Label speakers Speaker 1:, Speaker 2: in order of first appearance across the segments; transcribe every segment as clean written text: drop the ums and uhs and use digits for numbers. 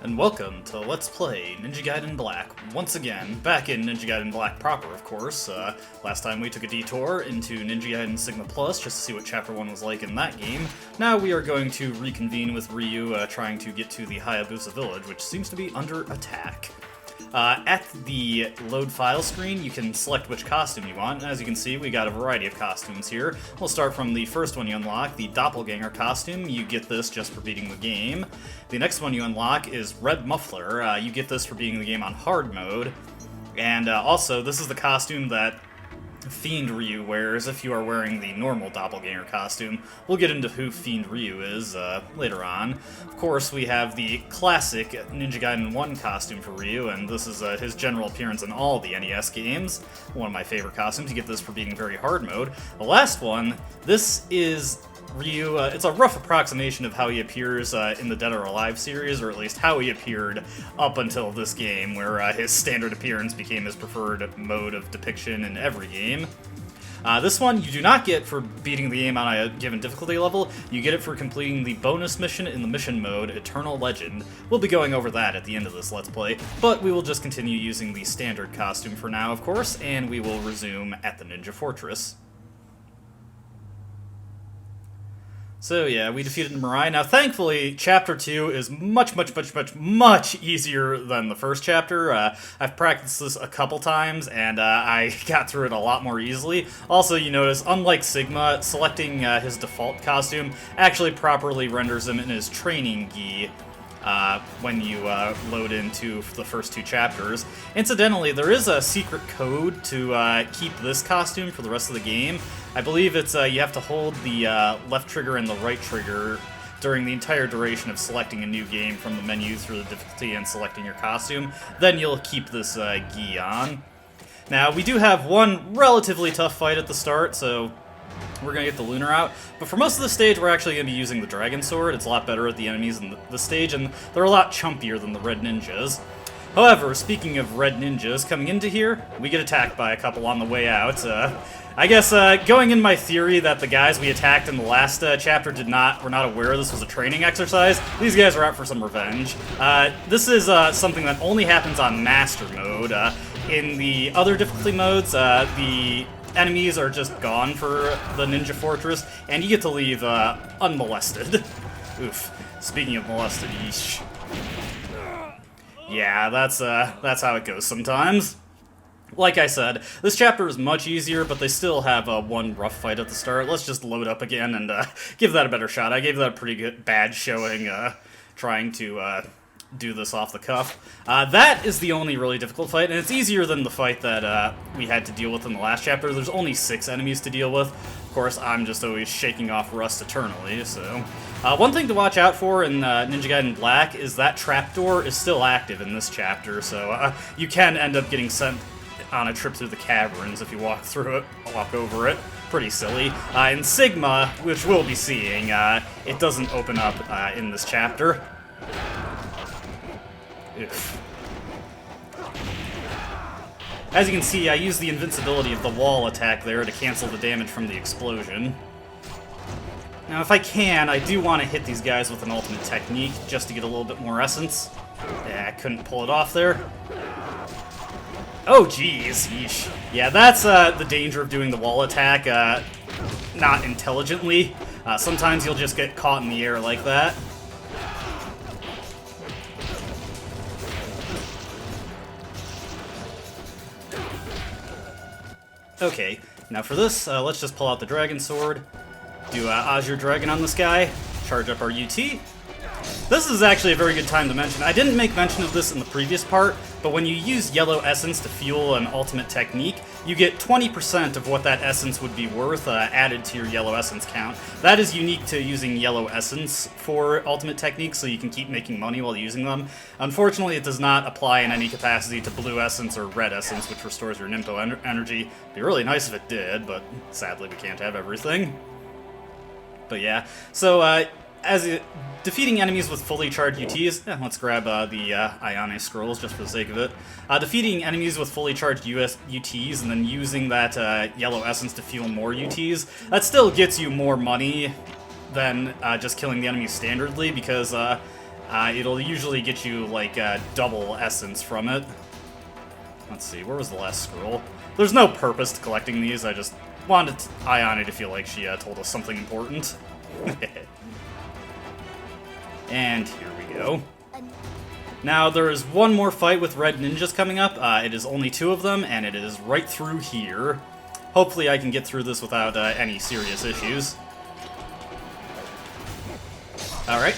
Speaker 1: And welcome to Let's Play Ninja Gaiden Black. Once again, back in Ninja Gaiden Black proper, of course. Last time we took a detour into Ninja Gaiden Sigma Plus just to see what Chapter 1 was like in that game. Now we are going to reconvene with Ryu, trying to get to the Hayabusa Village, which seems to be under attack. At the load file screen, you can select which costume you want, and as you can see, we got a variety of costumes here. We'll start from the first one you unlock, the Doppelganger Costume. You get this just for beating the game. The next one you unlock is Red Muffler. You get this for beating the game on hard mode. And also, this is the costume that Fiend Ryu wears if you are wearing the normal Doppelganger costume. We'll get into who Fiend Ryu is later on. Of course, we have the classic Ninja Gaiden 1 costume for Ryu, and this is his general appearance in all the NES games. One of my favorite costumes. You get this for beating very hard mode. The last one, this is Ryu. It's a rough approximation of how he appears in the Dead or Alive series, or at least how he appeared up until this game, where his standard appearance became his preferred mode of depiction in every game. This one you do not get for beating the game on a given difficulty level. You get it for completing the bonus mission in the mission mode, Eternal Legend. We'll be going over that at the end of this Let's Play, but we will just continue using the standard costume for now, of course, and we will resume at the Ninja Fortress. So yeah, we defeated Mirai. Now thankfully, Chapter 2 is much easier than the first chapter. I've practiced this a couple times, and I got through it a lot more easily. Also, you notice, unlike Sigma, selecting his default costume actually properly renders him in his training gi when you load into the first two chapters. Incidentally, there is a secret code to keep this costume for the rest of the game. I believe it's you have to hold the left trigger and the right trigger during the entire duration of selecting a new game from the menu through the difficulty and selecting your costume. Then you'll keep this gi on. Now, we do have one relatively tough fight at the start, so we're going to get the Lunar out. But for most of the stage, we're actually going to be using the Dragon Sword. It's a lot better at the enemies in the stage, and they're a lot chumpier than the Red Ninjas. However, speaking of Red Ninjas, coming into here, we get attacked by a couple on the way out. I guess going in my theory that the guys we attacked in the last chapter were not aware this was a training exercise, these guys are out for some revenge. This is something that only happens on Master Mode. In the other difficulty modes, the enemies are just gone for the Ninja Fortress, and you get to leave unmolested. Oof. Speaking of molested, yeesh. Yeah, that's how it goes sometimes. Like I said, this chapter is much easier, but they still have one rough fight at the start. Let's just load up again and give that a better shot. I gave that a pretty bad showing, trying to do this off the cuff. That is the only really difficult fight, and it's easier than the fight that we had to deal with in the last chapter. There's only 6 enemies to deal with. Of course, I'm just always shaking off rust eternally, so... one thing to watch out for in Ninja Gaiden Black is that trapdoor is still active in this chapter, so you can end up getting sent on a trip through the caverns if you walk over it. Pretty silly. In Sigma, which we'll be seeing, it doesn't open up in this chapter. Oof. As you can see, I use the invincibility of the wall attack there to cancel the damage from the explosion. Now, if I can, I do want to hit these guys with an ultimate technique, just to get a little bit more essence. Yeah, I couldn't pull it off there. Oh, jeez. Yeesh. Yeah, that's the danger of doing the wall attack not intelligently. Sometimes you'll just get caught in the air like that. Okay, now for this, let's just pull out the Dragon Sword, do Azure Dragon on this guy, charge up our UT. This is actually a very good time to mention. I didn't make mention of this in the previous part, but when you use Yellow Essence to fuel an ultimate technique, you get 20% of what that essence would be worth added to your Yellow Essence count. That is unique to using Yellow Essence for ultimate techniques, so you can keep making money while using them. Unfortunately, it does not apply in any capacity to Blue Essence or Red Essence, which restores your Nimpo energy. It'd be really nice if it did, but sadly we can't have everything. But yeah, so defeating enemies with fully charged UTs, let's grab the Ione Scrolls just for the sake of it. Defeating enemies with fully charged UTs and then using that Yellow Essence to fuel more UTs, that still gets you more money than just killing the enemies standardly, because it'll usually get you, like, double essence from it. Let's see, where was the last scroll? There's no purpose to collecting these, I just wanted Ayane to feel like she told us something important. And here we go. Now, there is one more fight with red ninjas coming up. It is only 2 of them, and it is right through here. Hopefully I can get through this without any serious issues. Alright.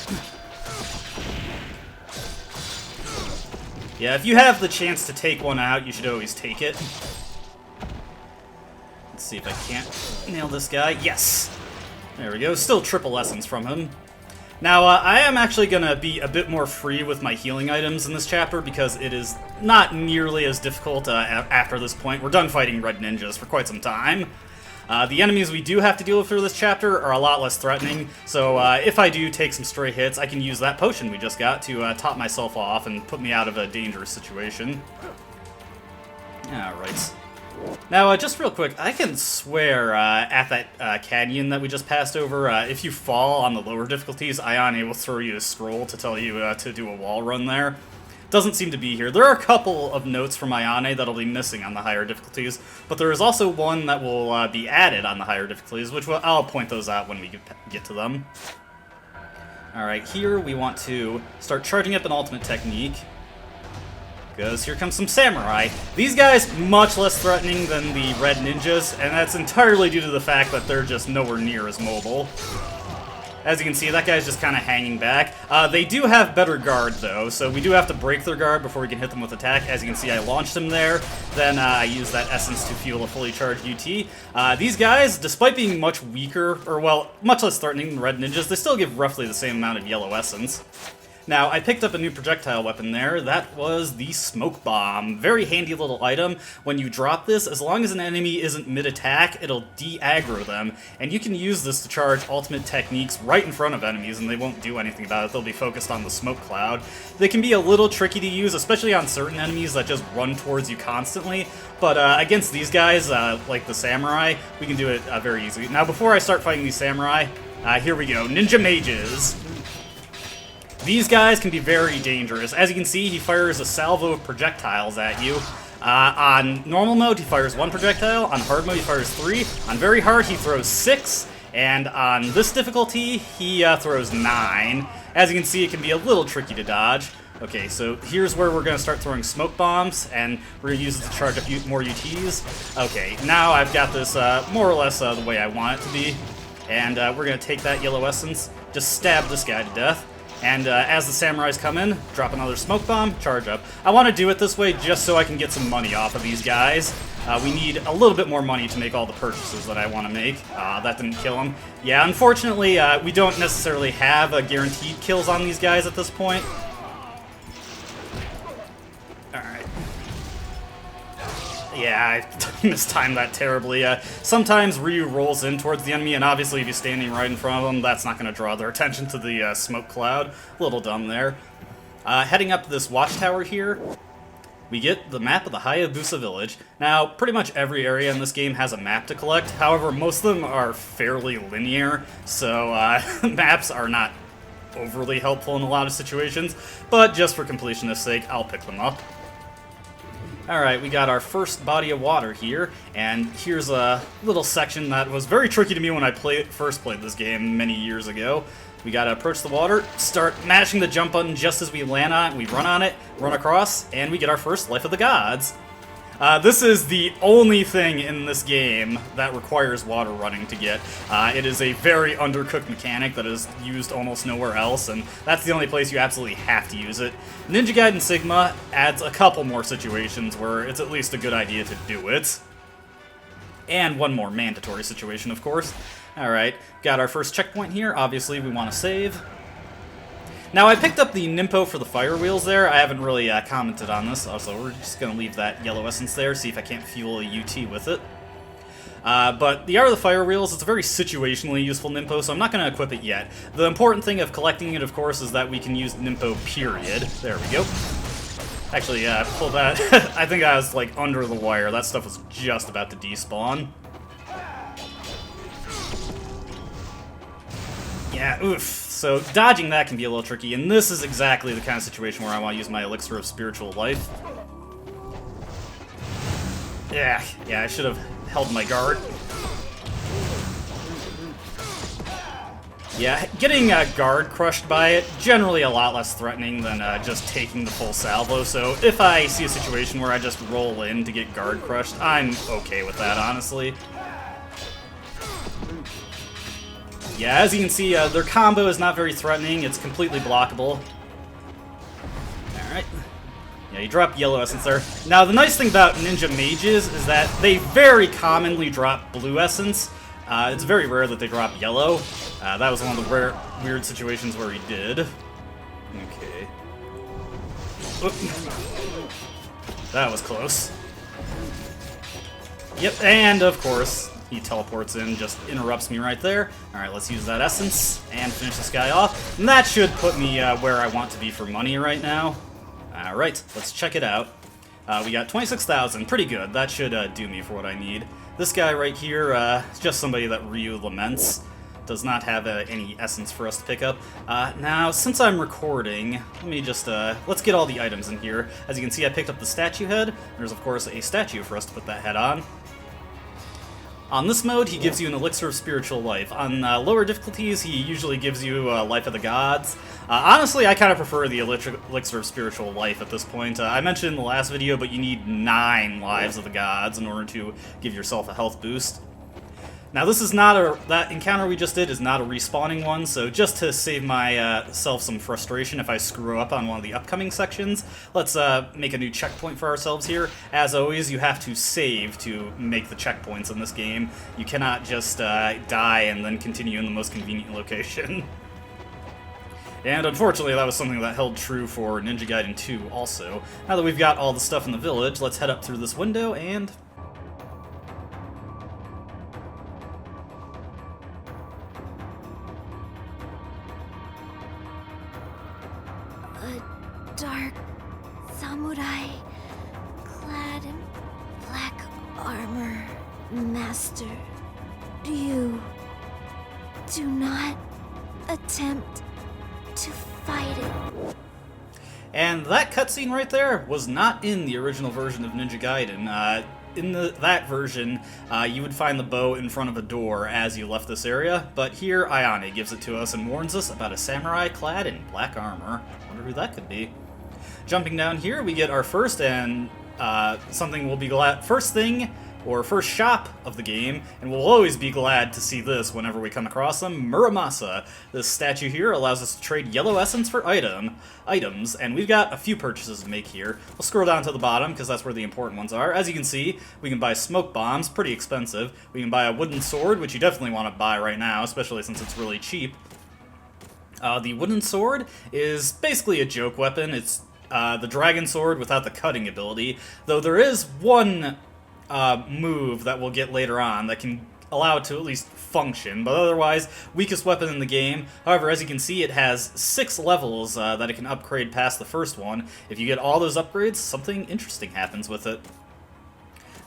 Speaker 1: Yeah, if you have the chance to take one out, you should always take it. Let's see if I can't nail this guy. Yes! There we go. Still triple essence from him. Now, I am actually going to be a bit more free with my healing items in this chapter because it is not nearly as difficult after this point. We're done fighting red ninjas for quite some time. The enemies we do have to deal with through this chapter are a lot less threatening, so if I do take some stray hits, I can use that potion we just got to top myself off and put me out of a dangerous situation. Alright. Now, just real quick, I can swear at that canyon that we just passed over, if you fall on the lower difficulties, Ayane will throw you a scroll to tell you to do a wall run there. Doesn't seem to be here. There are a couple of notes from Ayane that'll be missing on the higher difficulties, but there is also one that will be added on the higher difficulties, which I'll point those out when we get to them. Alright, here we want to start charging up an ultimate technique. Because here comes some samurai. These guys, much less threatening than the red ninjas, and that's entirely due to the fact that they're just nowhere near as mobile. As you can see, that guy's just kind of hanging back. They do have better guard, though, so we do have to break their guard before we can hit them with attack. As you can see, I launched him there, then I used that essence to fuel a fully charged UT. These guys, despite being much weaker, or well, much less threatening than red ninjas, they still give roughly the same amount of yellow essence. Now, I picked up a new projectile weapon there. That was the Smoke Bomb. Very handy little item. When you drop this, as long as an enemy isn't mid-attack, it'll de-aggro them, and you can use this to charge ultimate techniques right in front of enemies, and they won't do anything about it. They'll be focused on the smoke cloud. They can be a little tricky to use, especially on certain enemies that just run towards you constantly, but against these guys, like the samurai, we can do it very easily. Now, before I start fighting these samurai, here we go. Ninja Mages. These guys can be very dangerous. As you can see, he fires a salvo of projectiles at you. On normal mode, he fires 1 projectile. On hard mode, he fires 3. On very hard, he throws 6. And on this difficulty, he throws 9. As you can see, it can be a little tricky to dodge. Okay, so here's where we're going to start throwing smoke bombs, and we're going to use it to charge up more UTs. Okay, now I've got this more or less the way I want it to be. And we're going to take that yellow essence, just stab this guy to death. And as the samurais come in, drop another smoke bomb, charge up. I want to do it this way just so I can get some money off of these guys. We need a little bit more money to make all the purchases that I want to make. That didn't kill him. Yeah, unfortunately, we don't necessarily have guaranteed kills on these guys at this point. Alright. Yeah, I mistimed that terribly. Sometimes Ryu rolls in towards the enemy, and obviously if he's standing right in front of them, that's not going to draw their attention to the smoke cloud. A little dumb there. Heading up this watchtower here, we get the map of the Hayabusa Village. Now, pretty much every area in this game has a map to collect. However, most of them are fairly linear, so maps are not overly helpful in a lot of situations, but just for completionist's sake, I'll pick them up. Alright, we got our first body of water here, and here's a little section that was very tricky to me when I first played this game many years ago. We gotta approach the water, start mashing the jump button just as we land on it, we run on it, run across, and we get our first Life of the Gods. This is the only thing in this game that requires water running to get. It is a very undercooked mechanic that is used almost nowhere else, and that's the only place you absolutely have to use it. Ninja Gaiden Sigma adds a couple more situations where it's at least a good idea to do it. And one more mandatory situation, of course. Alright, got our first checkpoint here. Obviously, we want to save. Now, I picked up the Nimpo for the fire wheels there. I haven't really commented on this, so we're just going to leave that yellow essence there, see if I can't fuel a UT with it. But the Art of the Fire Wheels, it's a very situationally useful Nimpo, so I'm not going to equip it yet. The important thing of collecting it, of course, is that we can use Nimpo, period. There we go. Actually, pull that. I think I was, like, under the wire. That stuff was just about to despawn. Yeah, oof. so dodging that can be a little tricky, and this is exactly the kind of situation where I want to use my Elixir of Spiritual Life. Yeah, I should have held my guard. Yeah, getting guard crushed by it, generally a lot less threatening than just taking the full salvo, so if I see a situation where I just roll in to get guard crushed, I'm okay with that, honestly. Yeah, as you can see, their combo is not very threatening, it's completely blockable. Alright. Yeah, you drop yellow essence there. Now, the nice thing about ninja mages is that they very commonly drop blue essence. It's very rare that they drop yellow. That was one of the rare, weird situations where he did. Okay. Oop. That was close. Yep, and of course, he teleports in, just interrupts me right there. Alright, let's use that essence and finish this guy off. And that should put me where I want to be for money right now. Alright, let's check it out. We got 26,000, pretty good. That should do me for what I need. This guy right here is just somebody that Ryu laments. Does not have any essence for us to pick up. Now, since I'm recording, let me just, let's get all the items in here. As you can see, I picked up the statue head. There's, of course, a statue for us to put that head on. On this mode, he gives you an Elixir of Spiritual Life. On lower difficulties, he usually gives you Life of the Gods. Honestly, I kind of prefer the Elixir of Spiritual Life at this point. I mentioned in the last video, but you need 9 Lives of the Gods in order to give yourself a health boost. Now, this is not that encounter we just did is not a respawning one, so just to save myself some frustration if I screw up on one of the upcoming sections, let's make a new checkpoint for ourselves here. As always, you have to save to make the checkpoints in this game. You cannot just die and then continue in the most convenient location. And unfortunately, that was something that held true for Ninja Gaiden 2 also. Now that we've got all the stuff in the village, let's head up through this window and...
Speaker 2: Dark samurai, clad in black armor. Master, do not attempt to fight it.
Speaker 1: And that cutscene right there was not in the original version of Ninja Gaiden. In that version, you would find the bow in front of a door as you left this area, but here Ayane gives it to us and warns us about a samurai clad in black armor. Wonder who that could be. Jumping down here, we get our first and something we'll be glad... First thing, or first shop of the game, and we'll always be glad to see this whenever we come across them, Muramasa. This statue here allows us to trade yellow essence for items, and we've got a few purchases to make here. We'll scroll down to the bottom, because that's where the important ones are. As you can see, we can buy smoke bombs, pretty expensive. We can buy a wooden sword, which you definitely want to buy right now, especially since it's really cheap. The wooden sword is basically a joke weapon. It's the dragon sword without the cutting ability, though there is one move that we'll get later on that can allow it to at least function, but otherwise, weakest weapon in the game. However, as you can see, it has 6 levels that it can upgrade past the first one. If you get all those upgrades, something interesting happens with it.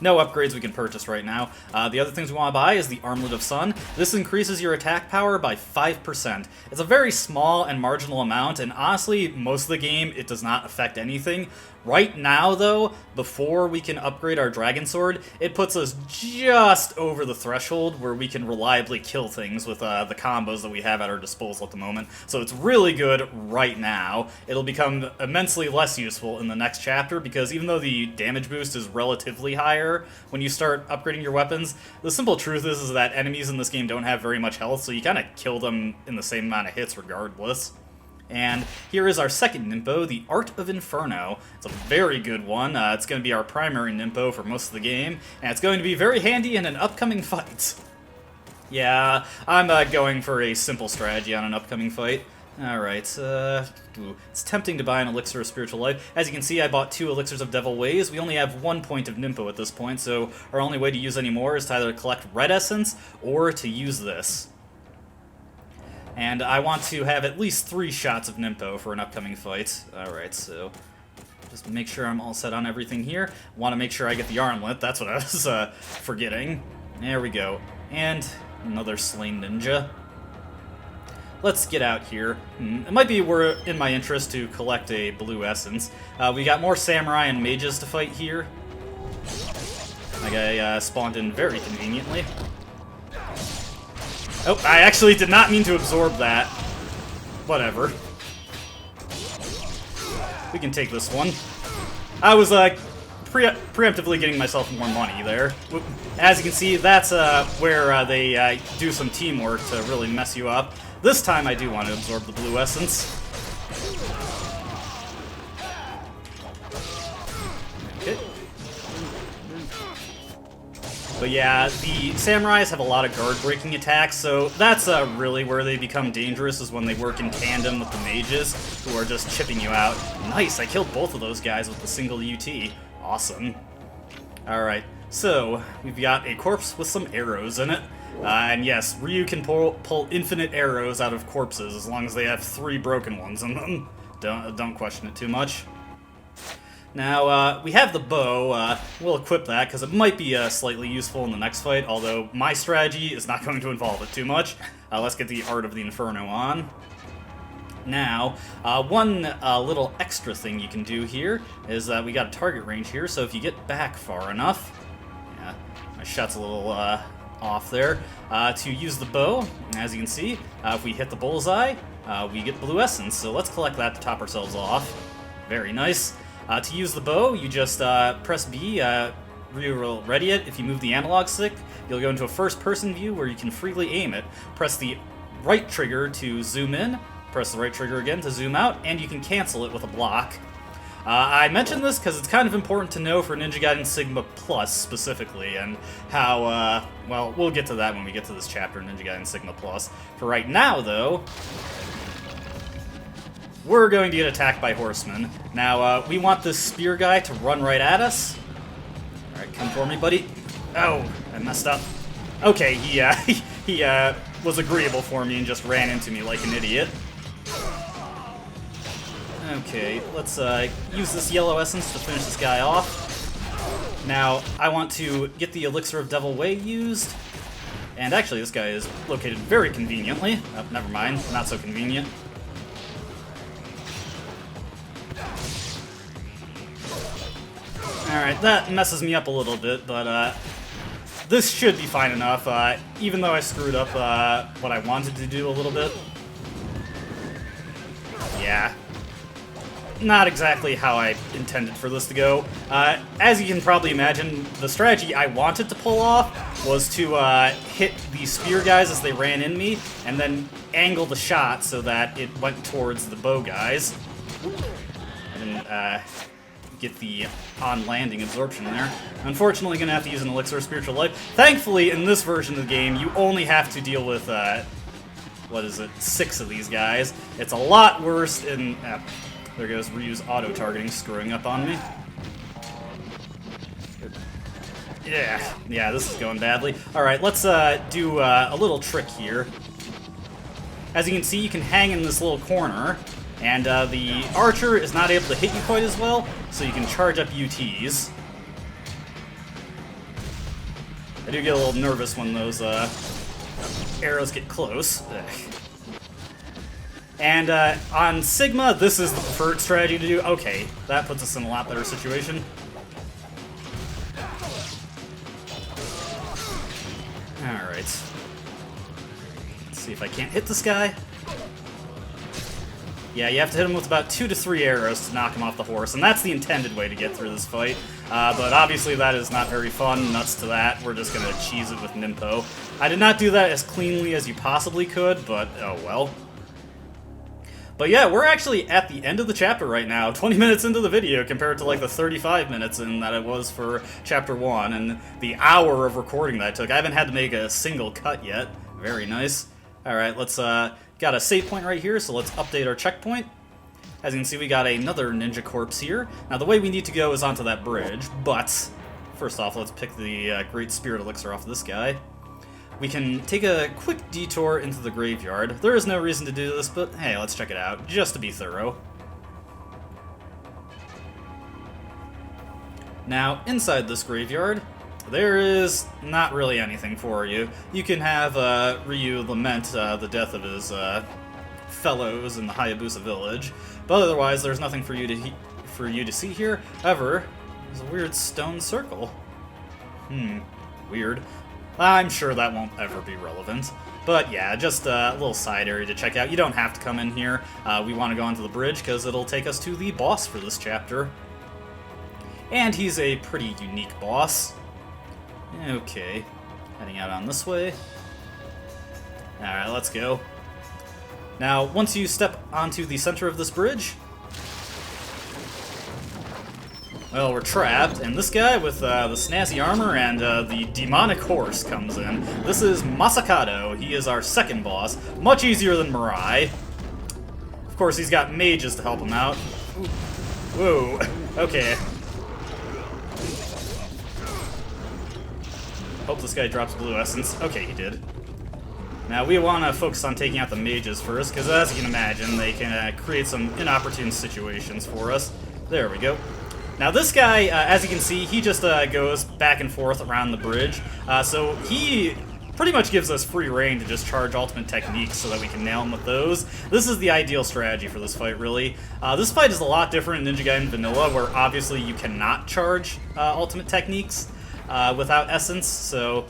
Speaker 1: No upgrades we can purchase right now. The other things we want to buy is the Armlet of Sun. This increases your attack power by 5%. It's a very small and marginal amount, and honestly, most of the game, it does not affect anything. Right now, though, before we can upgrade our Dragon Sword, it puts us just over the threshold where we can reliably kill things with the combos that we have at our disposal at the moment. So it's really good right now. It'll become immensely less useful in the next chapter, because even though the damage boost is relatively higher when you start upgrading your weapons, the simple truth is that enemies in this game don't have very much health, so you kind of kill them in the same amount of hits regardless. And here is our second Nimpo, the Art of Inferno. It's a very good one. It's going to be our primary Nimpo for most of the game, and it's going to be very handy in an upcoming fight. Yeah, I'm going for a simple strategy on an upcoming fight. Alright, it's tempting to buy an Elixir of Spiritual Life. As you can see, I bought 2 Elixirs of Devil Ways. We only have 1 point of Nimpo at this point, so our only way to use any more is to either collect Red Essence or to use this. And I want to have at least 3 shots of Nimpo for an upcoming fight. Alright, so just make sure I'm all set on everything here. Want to make sure I get the Armlet, that's what I was forgetting. There we go. And another slain ninja. let's get out here. It might be in my interest to collect a blue essence. We got more samurai and mages to fight here. That guy spawned in very conveniently. Oh, I actually did not mean to absorb that. Whatever. We can take this one. I was preemptively getting myself more money there. As you can see, that's where they do some teamwork to really mess you up. This time I do want to absorb the blue essence. Okay. But yeah, the samurais have a lot of guard-breaking attacks, so that's really where they become dangerous, is when they work in tandem with the mages, who are just chipping you out. Nice, I killed both of those guys with a single UT. Awesome. Alright, so we've got a corpse with some arrows in it. And yes, Ryu can pull infinite arrows out of corpses as long as they have 3 broken ones in them. Don't question it too much. Now, we have the bow. We'll equip that, because it might be slightly useful in the next fight, although my strategy is not going to involve it too much. Let's get the Art of the Inferno on. Now, one little extra thing you can do here is that we got a target range here, so if you get back far enough... Yeah, my shot's a little off there. To use the bow, as you can see, if we hit the bullseye, we get blue essence, so let's collect that to top ourselves off. Very nice. To use the bow, you just press B, Ryu will ready it. If you move the analog stick, you'll go into a first-person view where you can freely aim it. Press the right trigger to zoom in, press the right trigger again to zoom out, and you can cancel it with a block. I mentioned this because it's kind of important to know for Ninja Gaiden Sigma Plus specifically, and how, well, we'll get to that when we get to this chapter in Ninja Gaiden Sigma Plus. For right now, though, we're going to get attacked by horsemen. Now, we want this spear guy to run right at us. Alright, come for me, buddy. Oh, I messed up. Okay, he was agreeable for me and just ran into me like an idiot. Okay, let's use this yellow essence to finish this guy off. Now, I want to get the Elixir of Devil Way used. And actually, this guy is located very conveniently. Oh, never mind, not so convenient. Alright, that messes me up a little bit, but this should be fine enough, even though I screwed up what I wanted to do a little bit. Yeah. Not exactly how I intended for this to go. As you can probably imagine, the strategy I wanted to pull off was to hit the spear guys as they ran in me, and then angle the shot so that it went towards the bow guys. And get the on-landing absorption there. Unfortunately, gonna have to use an Elixir of Spiritual Life. Thankfully, in this version of the game, you only have to deal with, what is it, 6 of these guys. It's a lot worse in... there goes Ryu's auto-targeting screwing up on me. Yeah, this is going badly. Alright, let's do a little trick here. As you can see, you can hang in this little corner, and the archer is not able to hit you quite as well, so you can charge up UTs. I do get a little nervous when those arrows get close. Ugh. And on Sigma, this is the preferred strategy to do. Okay, that puts us in a lot better situation. Alright. Let's see if I can't hit this guy. Yeah, you have to hit him with about 2 to 3 arrows to knock him off the horse, and that's the intended way to get through this fight. But obviously that is not very fun, nuts to that. We're just gonna cheese it with Ninpo. I did not do that as cleanly as you possibly could, but oh well. But yeah, we're actually at the end of the chapter right now, 20 minutes into the video compared to like the 35 minutes in that it was for Chapter 1, and the hour of recording that I took. I haven't had to make a single cut yet. Very nice. Alright, let's, got a save point right here, so let's update our checkpoint. As you can see, we got another ninja corpse here. Now, the way we need to go is onto that bridge, but first off, let's pick the Great Spirit Elixir off this guy. We can take a quick detour into the graveyard. There is no reason to do this, but hey, let's check it out, just to be thorough. Now, inside this graveyard, there is not really anything for you. You can have Ryu lament the death of his fellows in the Hayabusa Village. But otherwise, there's nothing for you to see here. However, there's a weird stone circle. Weird. I'm sure that won't ever be relevant. But yeah, just a little side area to check out. You don't have to come in here. We want to go onto the bridge because it'll take us to the boss for this chapter. And he's a pretty unique boss. Okay, heading out on this way. Alright, let's go. Now, once you step onto the center of this bridge, well, we're trapped, and this guy with the snazzy armor and the demonic horse comes in. This is Masakado. He is our second boss. Much easier than Mirai. Of course, he's got mages to help him out. Whoa. Okay. Hope this guy drops blue essence. Okay, he did. Now, we want to focus on taking out the mages first, because as you can imagine, they can create some inopportune situations for us. There we go. Now, this guy, as you can see, he just goes back and forth around the bridge. So he pretty much gives us free reign to just charge ultimate techniques so that we can nail him with those. This is the ideal strategy for this fight, really. This fight is a lot different in Ninja Gaiden Vanilla, where obviously you cannot charge ultimate techniques without essence, so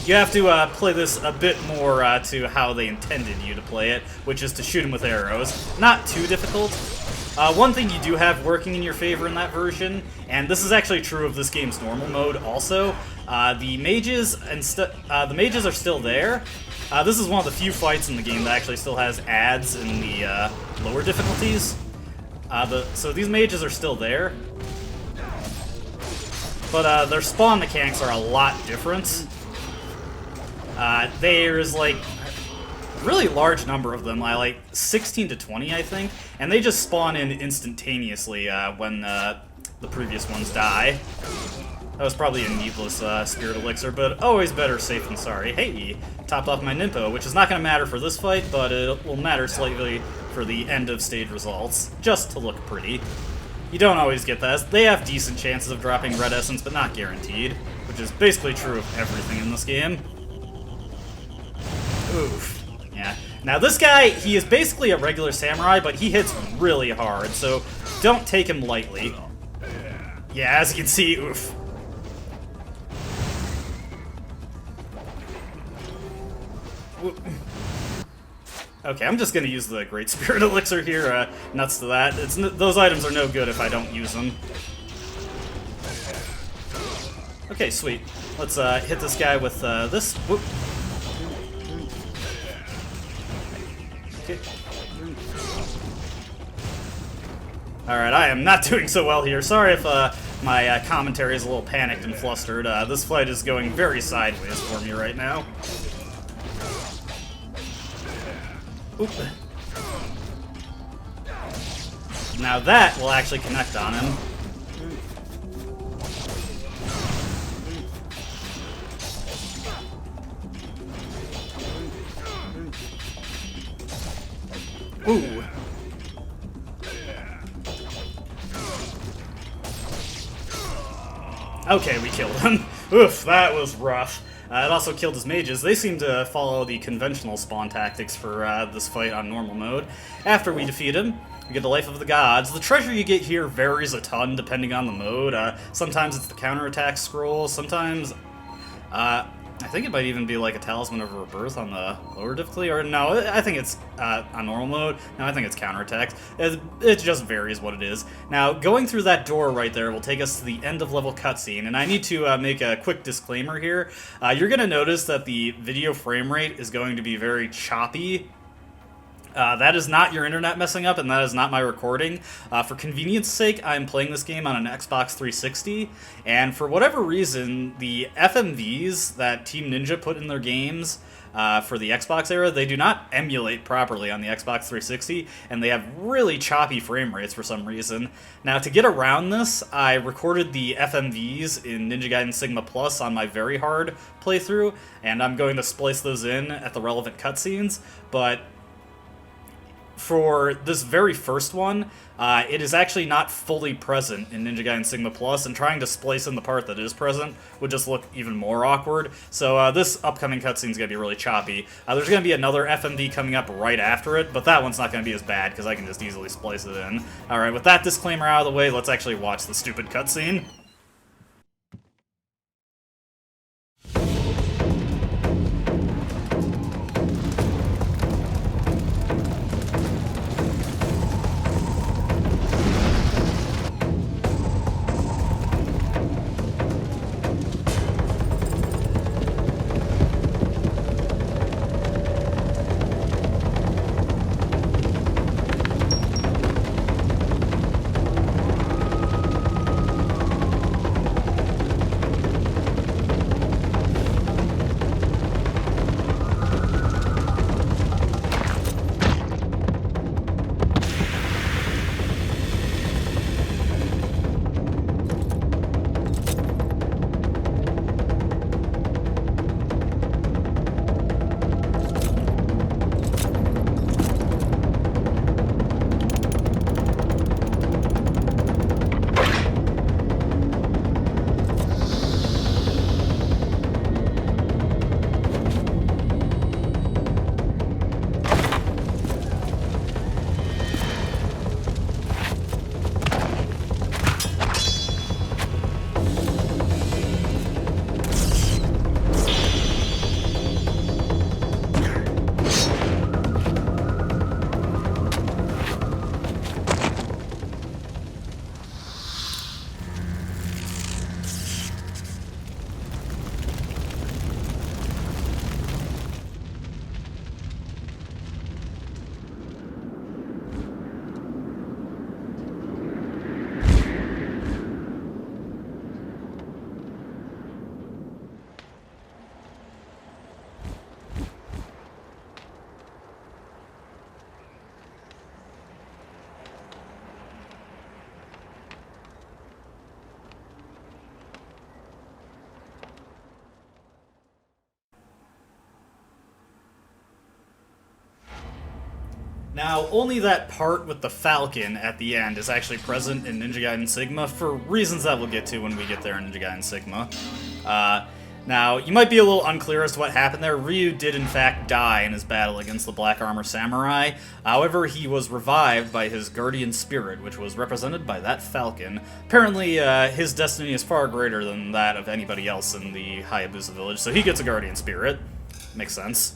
Speaker 1: you have to play this a bit more to how they intended you to play it, which is to shoot him with arrows. Not too difficult. One thing you do have working in your favor in that version, and this is actually true of this game's normal mode also, the mages are still there. This is one of the few fights in the game that actually still has adds in the lower difficulties. So these mages are still there, but their spawn mechanics are a lot different. There's like a really large number of them, like 16 to 20 I think, and they just spawn in instantaneously when the previous ones die. That was probably a needless spirit elixir, but always better safe than sorry. Hey, topped off my Ninpo, which is not going to matter for this fight, but it will matter slightly for the end of stage results, just to look pretty. You don't always get that. They have decent chances of dropping red essence, but not guaranteed, which is basically true of everything in this game. Oof. Yeah. Now this guy, he is basically a regular samurai, but he hits really hard, so don't take him lightly. Yeah, as you can see, oof. Okay, I'm just gonna use the Great Spirit Elixir here, nuts to that. Those items are no good if I don't use them. Okay, sweet. Let's hit this guy with this. Whoop. Okay. Alright, I am not doing so well here. Sorry if my commentary is a little panicked and flustered. This fight is going very sideways for me right now. Oop. Now that will actually connect on him. Ooh. Okay, we killed him. Oof, that was rough. It also killed his mages. They seem to follow the conventional spawn tactics for this fight on normal mode. After we defeat him, we get the Life of the Gods. The treasure you get here varies a ton depending on the mode. Sometimes it's the counterattack scroll, sometimes I think it might even be like a Talisman of Rebirth on the lower difficulty, or no, I think it's on normal mode. No, I think it's counterattacks. It just varies what it is. Now, going through that door right there will take us to the end of level cutscene, and I need to make a quick disclaimer here. You're going to notice that the video frame rate is going to be very choppy. That is not your internet messing up, and that is not my recording. For convenience sake, I'm playing this game on an Xbox 360, and for whatever reason, the FMVs that Team Ninja put in their games for the Xbox era, they do not emulate properly on the Xbox 360, and they have really choppy frame rates for some reason. Now, to get around this, I recorded the FMVs in Ninja Gaiden Sigma Plus on my very hard playthrough, and I'm going to splice those in at the relevant cutscenes, but for this very first one, it is actually not fully present in Ninja Gaiden Sigma Plus, and trying to splice in the part that is present would just look even more awkward. So this upcoming cutscene is going to be really choppy. There's going to be another FMV coming up right after it, but that one's not going to be as bad because I can just easily splice it in. Alright, with that disclaimer out of the way, let's actually watch the stupid cutscene. Now, only that part with the Falcon at the end is actually present in Ninja Gaiden Sigma, for reasons that we'll get to when we get there in Ninja Gaiden Sigma. Now, you might be a little unclear as to what happened there. Ryu did in fact die in his battle against the Black Armor Samurai. However, he was revived by his guardian spirit, which was represented by that Falcon. Apparently, his destiny is far greater than that of anybody else in the Hayabusa Village, so he gets a guardian spirit. Makes sense.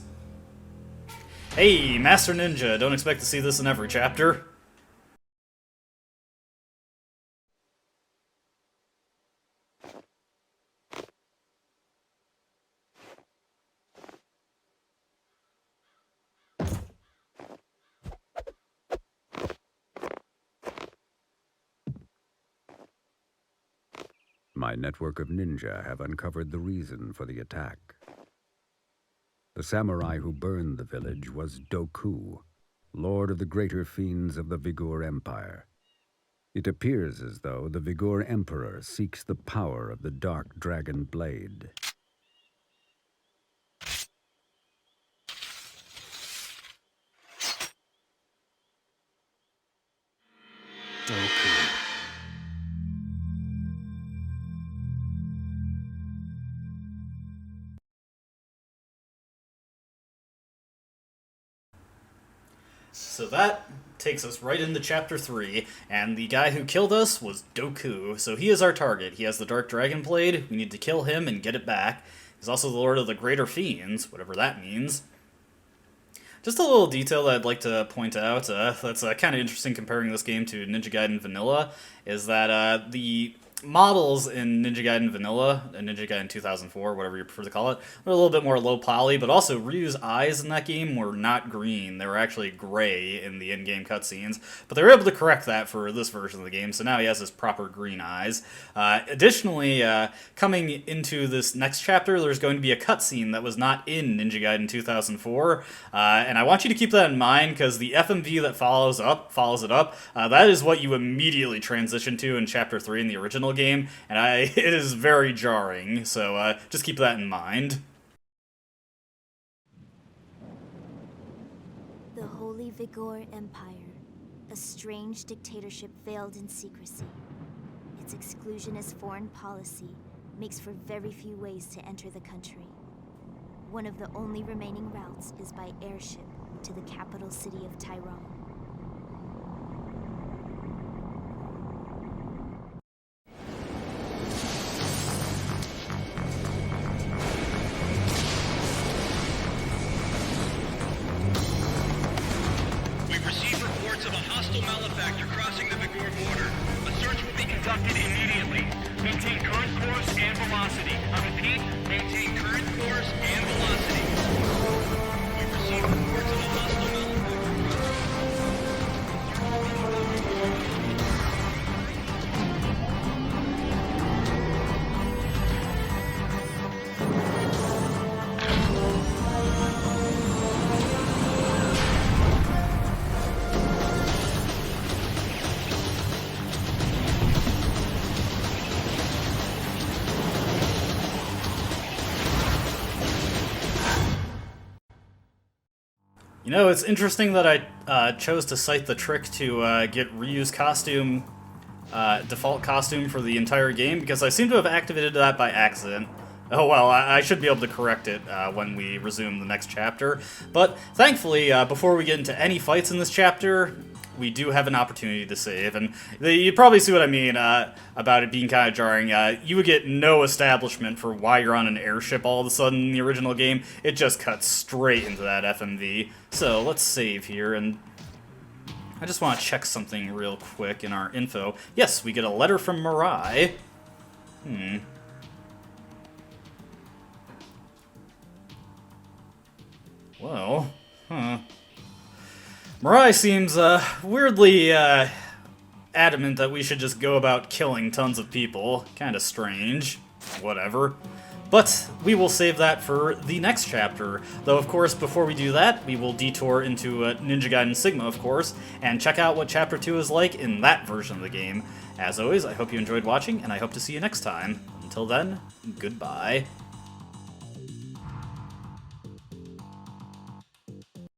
Speaker 1: Hey, Master Ninja, don't expect to see this in every chapter.
Speaker 3: My network of ninja have uncovered the reason for the attack. The samurai who burned the village was Doku, lord of the greater fiends of the Vigour Empire. It appears as though the Vigour Emperor seeks the power of the Dark Dragon Blade. Doku.
Speaker 1: So that takes us right into Chapter 3, and the guy who killed us was Doku, so he is our target. He has the Dark Dragon Blade, we need to kill him and get it back. He's also the Lord of the Greater Fiends, whatever that means. Just a little detail that I'd like to point out, that's kind of interesting comparing this game to Ninja Gaiden Vanilla, is that the models in Ninja Gaiden Vanilla, and Ninja Gaiden 2004, whatever you prefer to call it, were a little bit more low poly, but also Ryu's eyes in that game were not green. They were actually gray in the in-game cutscenes, but they were able to correct that for this version of the game, so now he has his proper green eyes. Additionally, coming into this next chapter, there's going to be a cutscene that was not in Ninja Gaiden 2004, and I want you to keep that in mind, because the FMV that follows it up, that is what you immediately transition to in Chapter 3 in the original game, and it is very jarring, so just keep that in mind.
Speaker 2: The holy Vigor Empire, a strange dictatorship veiled in secrecy. Its exclusionist foreign policy makes for very few ways to enter the country. One of the only remaining routes is by airship to the capital city of Tyrone.
Speaker 4: We've received reports of a hostile malefactor crossing the Vigor border. A search will be conducted immediately. Maintain current course and velocity. I repeat, maintain current course and velocity. We've received reports of a hostile malefactor.
Speaker 1: You know, it's interesting that I chose to cite the trick to get reused costume, default costume for the entire game, because I seem to have activated that by accident. Oh well, I should be able to correct it when we resume the next chapter. But thankfully, before we get into any fights in this chapter, we do have an opportunity to save, and you probably see what I mean about it being kind of jarring. You would get no establishment for why you're on an airship all of a sudden in the original game. It just cuts straight into that FMV. So let's save here, and I just want to check something real quick in our info. Yes, we get a letter from Mirai. Well, Mirai seems weirdly adamant that we should just go about killing tons of people. Kinda strange. Whatever. But we will save that for the next chapter. Though, of course, before we do that, we will detour into Ninja Gaiden Sigma, of course, and check out what Chapter 2 is like in that version of the game. As always, I hope you enjoyed watching, and I hope to see you next time. Until then, goodbye.